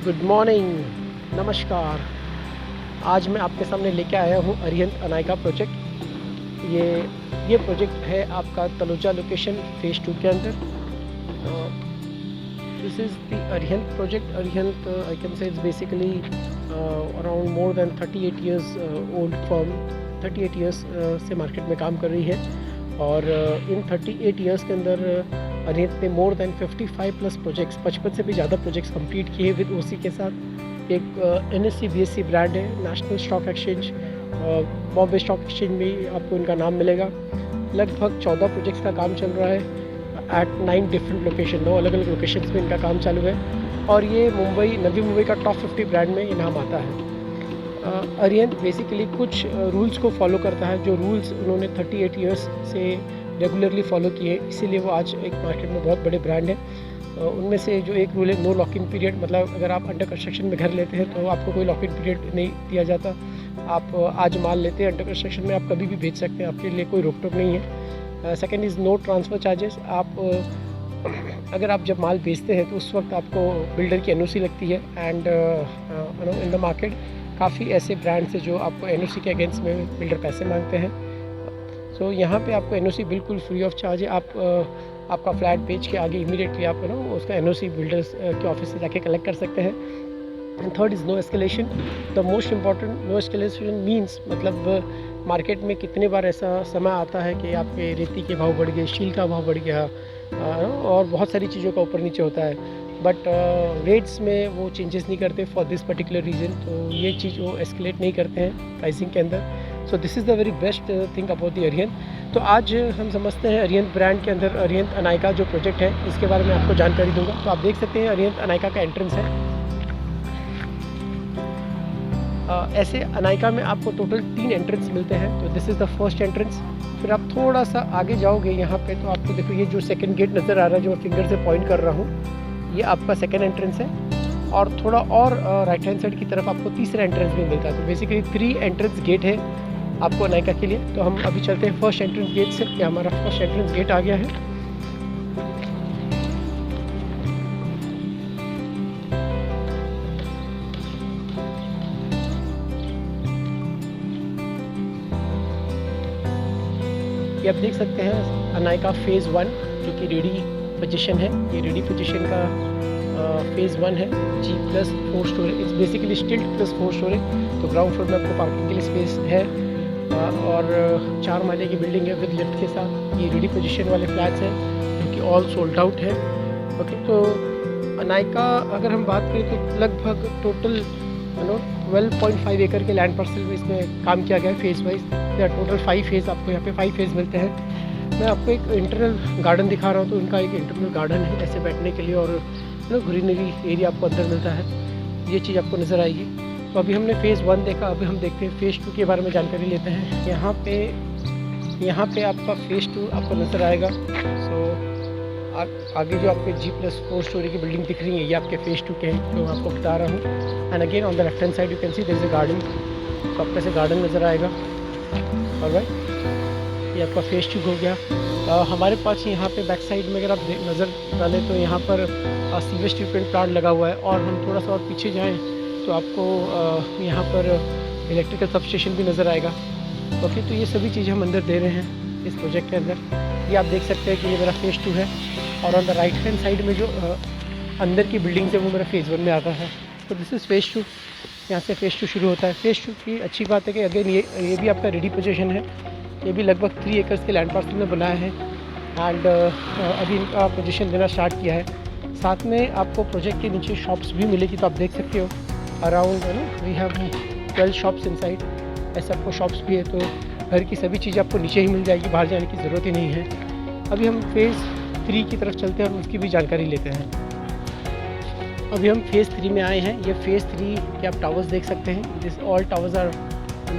Good morning, नमस्कार। आज मैं आपके सामने लेके आया हूँ अरिहंत अनायका प्रोजेक्ट। ये प्रोजेक्ट है आपका तलोजा लोकेशन फेज़ 2 के अंदर। This is the Arihant project. Arihant I can say is basically around more than 38 years old firm. 38 years से मार्केट में काम कर रही है और इन 38 इयर्स के अंदर अरिहंत ने मोर देन 55 प्लस प्रोजेक्ट्स, 55 से भी ज़्यादा प्रोजेक्ट्स कंप्लीट किए विद ओसी के साथ। एक NSE BSE ब्रांड है, national stock exchange, Bombay stock exchange में आपको इनका नाम मिलेगा। लगभग 14 प्रोजेक्ट्स का काम चल रहा है एट 9 डिफरेंट लोकेशन, 9 अलग अलग लोकेशंस में इनका काम चालू है और ये नवी मुंबई का टॉप 50 ब्रांड में इनाम आता है। अरिहंत बेसिकली कुछ रूल्स को फॉलो करता है, जो रूल्स उन्होंने 38 इयर्स से रेगुलरली फॉलो किए, इसीलिए वो आज एक मार्केट में बहुत बड़े ब्रांड है। उनमें से जो एक रूल है नो लॉक इन पीरियड, मतलब अगर आप अंडर कंस्ट्रक्शन में घर लेते हैं तो आपको कोई लॉक इन पीरियड नहीं दिया जाता। आप आज माल लेते हैं अंडर कंस्ट्रक्शन में, आप कभी भी बेच सकते हैं, आपके लिए कोई रोक टोक नहीं है। Second is no transfer charges. आप अगर आप जब माल बेचते हैं तो उस वक्त आपको बिल्डर की NOC लगती है एंड इन द मार्केट काफ़ी ऐसे ब्रांड्स हैं जो आपको NOC के अगेंस्ट में बिल्डर पैसे मांगते हैं। सो यहाँ पे आपको NOC बिल्कुल फ्री ऑफ चार्ज है। आप आपका फ्लैट बेच के आगे इमीडिएटली आप उसका NOC बिल्डर्स के ऑफिस से जाके कलेक्ट कर सकते हैं। And third is no escalation. The most important, no escalation means मतलब मार्केट में कितने बार ऐसा समय आता है कि आपके रेती के भाव बढ़ गए, स्टील का भाव बढ़ गया और बहुत सारी चीज़ों का ऊपर नीचे होता है, बट रेट्स में वो चेंजेस नहीं करते फॉर दिस पर्टिकुलर रीज़न। तो ये चीज़ वो एस्केलेट नहीं करते हैं प्राइसिंग के अंदर। सो this is the very best thing about the Arihant. तो आज हम समझते हैं अरिहंत ब्रांड के अंदर अरिहंत अनायका जो प्रोजेक्ट है, इसके बारे में आपको जानकारी दूंगा। तो आप देख सकते हैं अरिहंत अनायका का एंट्रेंस है। ऐसे अनायका में आपको टोटल 3 एंट्रेंस मिलते हैं। तो this is the first entrance. फिर आप थोड़ा सा आगे जाओगे यहाँ पे तो आपको देखो ये जो सेकंड गेट नज़र आ रहा है, जो फिंगर से पॉइंट कर रहा हूँ, ये आपका सेकंड एंट्रेंस है। और थोड़ा और राइट हैंड साइड की तरफ आपको तीसरा एंट्रेंस भी मिलता है। तो बेसिकली 3 एंट्रेंस गेट है आपको अनायका के लिए। तो हम अभी चलते हैं फर्स्ट एंट्रेंस गेट से। ये हमारा फर्स्ट एंट्रेंस गेट आ गया है। ये आप देख सकते हैं अनायका फेज़ 1 जो कि रेडी पोजीशन है। ये रेडी पोजीशन का फेज़ 1 है। G+4 स्टोरेज, इट्स बेसिकली स्टिल्ट प्लस 4 स्टोरेज। तो ग्राउंड फ्लोर में आपको पार्किंग के लिए स्पेस है और 4 माले की बिल्डिंग है विद लिफ्ट के साथ। ये रेडी पोजीशन वाले फ्लैट्स हैं जो कि ऑल सोल्ड आउट है। ओके, तो अनायका अगर हम बात करें तो लगभग टोटल 12.5 एकड़ के लैंड पार्सल में इसमें काम किया गया है फेज़ वाइज। टोटल 5 फेज़, आपको यहाँ पे 5 फेज़ मिलते हैं। मैं आपको एक इंटरनल गार्डन दिखा रहा हूँ। तो उनका एक इंटरनल गार्डन है ऐसे बैठने के लिए और ग्रीनरी एरिया आपको अंदर मिलता है। ये चीज़ आपको नज़र आएगी। तो अभी हमने फेज़ 1 देखा, अभी हम देखते हैं फेज़ 2 के बारे में जानकारी लेते हैं। यहाँ पे आपका फेज़ 2 आपको नज़र आएगा। सो आगे जो आपके G+4 स्टोरी की बिल्डिंग दिख रही है, ये आपके फेज़ 2 के हैं जो मैं आपको बता रहा हूँ। And again on the left hand side you can see there is a garden. तो आपको ऐसे गार्डन नज़र आएगा। ऑलराइट, ये आपका फेज़ 2 हो गया। हमारे पास यहाँ पे बैक साइड में अगर आप नज़र डालें तो यहाँ पर सीवेज ट्रीटमेंट प्लांट लगा हुआ है। और हम थोड़ा सा और पीछे जाएँ तो आपको यहाँ पर इलेक्ट्रिकल सब स्टेशन भी नज़र आएगा। ओके, तो ये सभी चीज़ें हम अंदर दे रहे हैं इस प्रोजेक्ट के अंदर। ये आप देख सकते हैं कि ये मेरा फेज़ 2 है और on the right hand side में जो अंदर की बिल्डिंग है वो मेरा फेज़ 1 में आता है। तो दिस इज़ फेज़ 2। यहाँ से फेज़ 2 शुरू होता है। फेज़ 2 की अच्छी बात है कि अगेन ये भी आपका रेडी पोजीशन है। ये भी लगभग 3 एकर्स के लैंड पार्सल में बनाया है एंड अभी इनका पोजीशन देना स्टार्ट किया है। साथ में आपको प्रोजेक्ट के नीचे शॉप्स भी मिलेगी। तो आप देख सकते हो around we have 12 shops inside. ऐसे आपको शॉप्स भी है। तो घर की सभी चीज़ें आपको नीचे ही मिल जाएगी, बाहर जाने की ज़रूरत ही नहीं है। अभी हम फेज़ 3 की तरफ चलते हैं और उसकी भी जानकारी लेते हैं। अभी हम फेज़ 3 में आए हैं। ये फेज़ 3 के आप टावर्स देख सकते हैं। This all towers are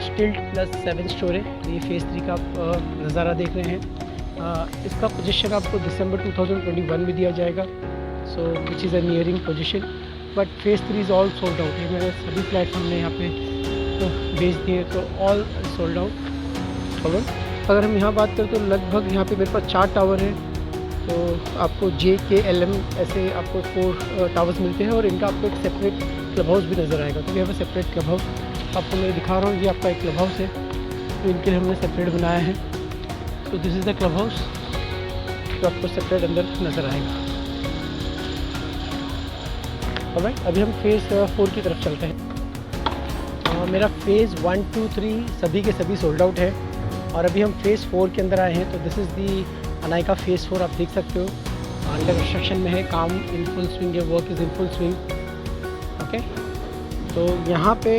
stilt plus 7 storage. ये फेज़ 3 का आप नज़ारा देख रहे हैं। इसका पोजीशन आपको दिसंबर 2021 में दिया जाएगा। So which is a nearing position, but phase 3 is all sold out. ये मेरे सभी फ्लैट हमने यहाँ पे बेच दिए, तो ऑल सोल्ड आउट। अगर हम यहाँ बात करें तो लगभग यहाँ पे मेरे पास 4 टावर हैं तो आपको JKLM ऐसे आपको 4 टावर्स मिलते हैं और इनका आपको एक सेपरेट क्लब हाउस भी नज़र आएगा। तो ये है सेपरेट क्लब हाउस, आपको मैं दिखा रहा हूँ। ये आपका एक क्लब हाउस है तो इनके लिए हमने सेपरेट बनाया है। तो this is the club house जो आपको सेपरेट अंदर नज़र आएगा। ऑलराइट, अभी हम फेज़ 4 की तरफ चलते हैं। मेरा फेज़ 1, 2, 3 सभी के सभी सोल्ड आउट है और अभी हम फेज़ 4 के अंदर आए हैं। तो this is the Anaika phase 4, आप देख सकते हो अंडर कंस्ट्रक्शन में है, काम इन फुल स्विंग है, work is in full swing. Okay, तो यहाँ पे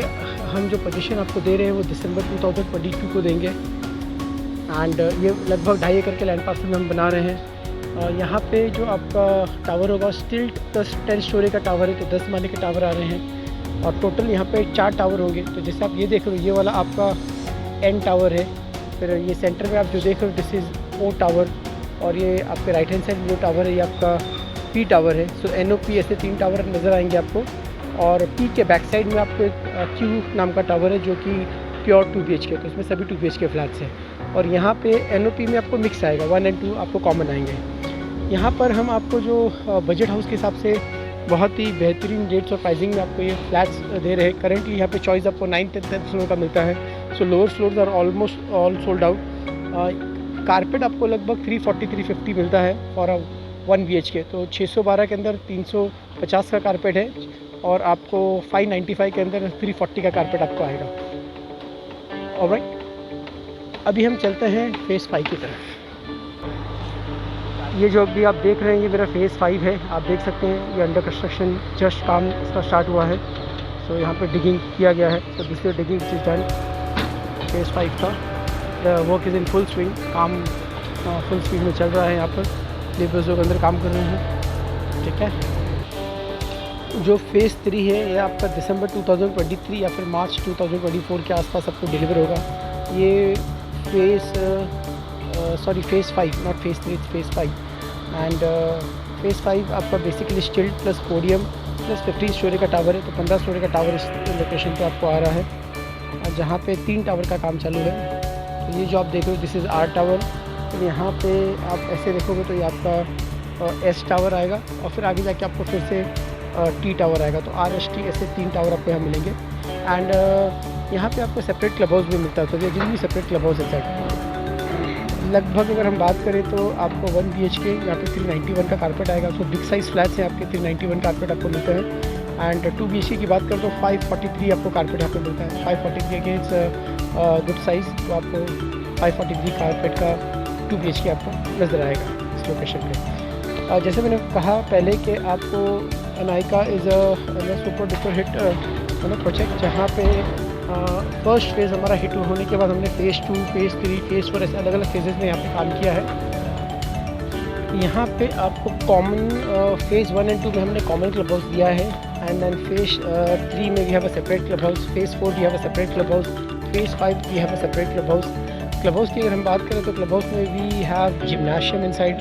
हम जो पोजीशन आपको दे रहे हैं वो दिसंबर 2022 को देंगे एंड ये लगभग 2.5 एकड़ के लैंड पार्सल में हम बना रहे हैं। यहाँ पे जो आपका टावर होगा स्टिल 10 स्टोरी का टावर है, तो 10 माले के टावर आ रहे हैं और टोटल यहाँ पे 4 टावर होंगे। तो जैसे आप ये देख रहे हो, ये वाला आपका एन टावर है, फिर ये सेंटर में आप जो देख रहे हो दिस इज़ ओ टावर और ये आपके राइट हैंड साइड जो टावर है ये आपका पी टावर है। सो NOP ऐसे 3 टावर नज़र आएंगे आपको और पी के बैक साइड में आपको एक क्यू नाम का टावर है जो कि प्योर 2 BHK, तो इसमें सभी 2 BHK फ्लैट्स हैं और यहाँ पे NOP में आपको मिक्स आएगा, 1 और 2 आपको कॉमन आएंगे। यहाँ पर हम आपको जो बजट हाउस के हिसाब से बहुत ही बेहतरीन रेट्स और प्राइसिंग में आपको ये फ्लैट्स दे रहे हैं। करेंटली यहाँ पे चॉइस आपको 9th and 10th फ्लोर का मिलता है। So lower floors are almost all sold out. Carpet आपको लगभग 340-350 मिलता है फॉर 1 BHK, तो 612 के अंदर 350 का कारपेट है और आपको 595 के अंदर 340 का कारपेट आपको आएगा। ऑलराइट, अभी हम चलते हैं फेज़ 5 की तरफ। ये जो अभी आप देख रहे हैं ये मेरा फेज़ 5 है, आप देख सकते हैं ये अंडर कंस्ट्रक्शन जस्ट काम इसका स्टार्ट हुआ है। सो यहाँ पे डिगिंग किया गया है। So this is digging is done phase 5 का। The work is in full swing, काम फुल स्पीड में चल रहा है। यहाँ पर लेबर्स लोग अंदर काम कर रहे हैं। ठीक है, जो फेज़ 3 है ये आपका दिसंबर 2023 या फिर मार्च 2024 के आसपास आपको डिलीवर होगा। ये phase 5, not phase 3, phase 5 and phase 5 आपका बेसिकली स्टिल्ट प्लस पोडियम प्लस 15 स्टोरी का टावर है, तो 15 स्टोरी का टावर इस लोकेशन पे आपको आ रहा है और जहाँ पे 3 टावर का काम चालू है। तो ये जो आप देख रहे हो दिस इज़ R टावर। तो यहाँ पे आप ऐसे देखोगे तो ये आपका S टावर आएगा और फिर आगे जाके आपको फिर से T टावर आएगा। तो RST ऐसे 3 टावर आपको यहाँ मिलेंगे एंड यहाँ पे आपको सेपरेट क्लब हाउस भी मिलता है। तो ये जितनी सेपरेट क्लब हाउस है लगभग अगर हम बात करें तो आपको 1 BHK यहाँ पे 391 का कारपेट आएगा। तो बिग साइज़ फ्लैट्स हैं आपके, 391 कारपेट आपको मिलता है एंड 2 BHK की बात करें तो 543 आपको कारपेट यहाँ पे मिलता है। 543 अगेंस्ट गुड साइज़, तो आपको 543 कारपेट का 2 BHK आपको नज़र आएगा इस लोकेशन पे। जैसे मैंने कहा पहले कि आपको Anayka is a super duper hit project, जहाँ पे फर्स्ट फेज़ हमारा हिट होने के बाद हमने फेज़ 2, फेज़ 3, फेज़ 4 ऐसे अलग अलग फेजेज़ में यहाँ पे काम किया है। यहाँ पे आपको कॉमन फेज़ 1 और 2 में हमने कॉमन क्लब हाउस दिया है एंड देन फेज़ 3 में we have a separate club house, phase 4 we have a separate club house, phase 5 we have a separate club house. Club house की अगर हम बात करें तो क्लब हाउस में we have gymnasium inside,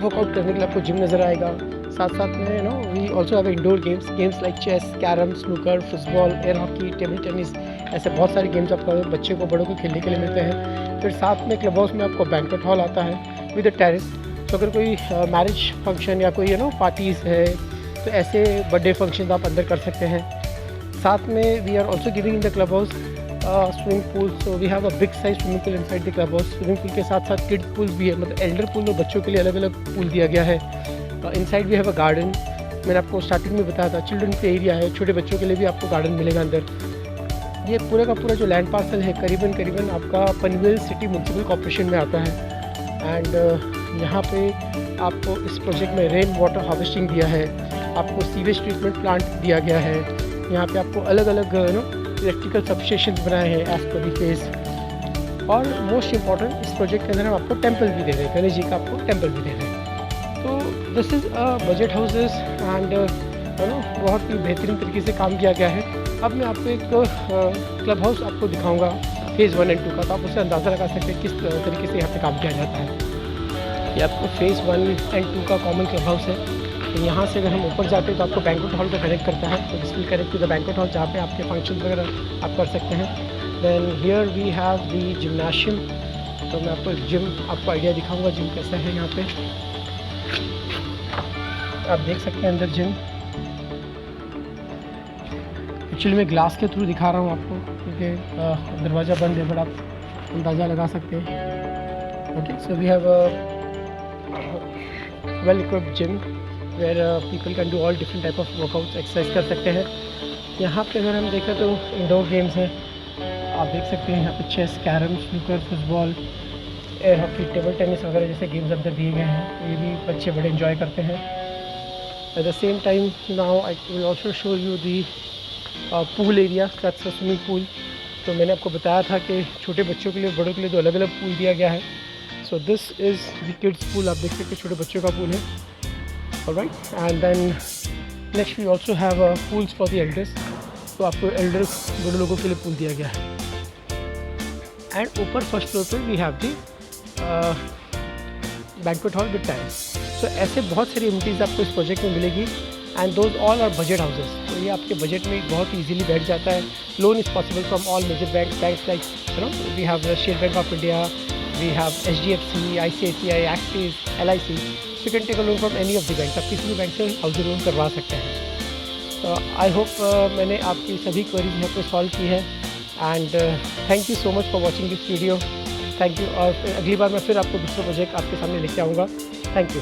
workout करने के लिए आपको जिम नज़र आएगा। साथ साथ में we also have indoor games like chess, carrom, snooker, football, air hockey, table tennis, ऐसे बहुत सारे गेम्स आपको बच्चे को बड़ों को खेलने के लिए मिलते हैं। फिर साथ में क्लब हाउस में आपको बैंक्वेट हॉल आता है विद अ टेरेस। तो अगर कोई मैरिज फंक्शन या कोई पार्टीज़ है तो ऐसे बर्थडे फंक्शन आप अंदर कर सकते हैं। साथ में we are also giving in the club house swimming pool. So we have a big size swimming pool inside the club house. Swimming pool के साथ साथ किड पूल भी है, मतलब एल्डर पूल और बच्चों के लिए अलग अलग पूल दिया गया है। Inside we have a garden, मैंने आपको स्टार्टिंग में बताया था चिल्ड्रन के एरिया है, छोटे बच्चों के लिए भी आपको गार्डन मिलेगा अंदर। ये पूरा का पूरा जो लैंड पार्सल है करीबन आपका पनवेल सिटी म्यूनसिपल कॉर्पोरेशन में आता है एंड यहाँ पे आपको इस प्रोजेक्ट में रेन वाटर हार्वेस्टिंग दिया है, आपको सीवेज ट्रीटमेंट प्लांट दिया गया है। यहाँ पे आपको अलग अलग इलेक्ट्रिकल सबस्टेशन बनाए हैं एज पर दी फेज। और मोस्ट इम्पॉर्टेंट इस प्रोजेक्ट के अंदर हम आपको टेम्पल भी दे रहे हैं, गणेश जी का आपको टेम्पल भी दे रहे हैं। तो this is budget houses and बहुत ही बेहतरीन तरीके से काम किया गया है। अब मैं आपको एक क्लब हाउस आपको दिखाऊंगा फेज़ 1 और 2 का, तो आप उससे अंदाज़ा लगा सकते हैं किस तरीके से यहाँ पे काम किया जाता है। ये आपको फेज़ 1 और 2 का कॉमन क्लब हाउस है। तो यहाँ से अगर हम ऊपर जाते हैं तो आपको बैंक्वेट हॉल को कनेक्ट करता है। तो this will connect to the banquet hall जहाँ पे आपके फंक्शन वगैरह आप कर सकते हैं। Then here we have the gymnasium. तो मैं आपको जिम आपको आइडिया दिखाऊंगा जिम कैसा है यहाँ पे। आप देख सकते हैं अंदर जिम। एक्चुअली मैं ग्लास के थ्रू दिखा रहा हूँ आपको क्योंकि दरवाज़ा बंद है, बट आप अंदाज़ा लगा सकते हैं। Okay, so we have well equipped gym where people can do all different type of workouts, exercise कर सकते हैं। यहाँ पे अगर हम देखें तो इंडोर गेम्स हैं, आप देख सकते हैं यहाँ पे chess, carrom, snooker, football, air hockey, table tennis वगैरह जैसे गेम्स अंदर दिए गए हैं, तो ये भी बच्चे बड़े इन्जॉय करते हैं। At the same time now I will also show you the pool area, that's a swimming pool. तो मैंने आपको बताया था कि छोटे बच्चों के लिए, बड़ों के लिए दो अलग अलग पूल दिया गया है। So this is the kids pool, आप देख सकते हैं छोटे बच्चों का पूल है। Alright, and then next we also have pools for the elders. तो आपको एल्डर्स, बड़े लोगों के लिए पूल दिया गया है। एंड ऊपर फर्स्ट फ्लोर पे we have the banquet hall with tiles. So ऐसे बहुत सारी एमिनिटीज़ आपको इस प्रोजेक्ट में मिलेगी, and those all are budget houses. तो ये आपके बजट में बहुत ईजीली बैठ जाता है। Loan is possible from all major banks like you know we have state bank of India, we have HDFC, ICICI, Axis, LIC। You can take a loan from any of the bank. आप किसी भी bank से housing loan करवा सकते हैं। तो I hope मैंने आपकी सभी क्वेरीज यहाँ पे सॉल्व की है। And thank you so much for watching this video. Thank you, और अगली बार मैं फिर आपको दूसरा प्रोजेक्ट आपके सामने लेके आऊँगा। Thank you.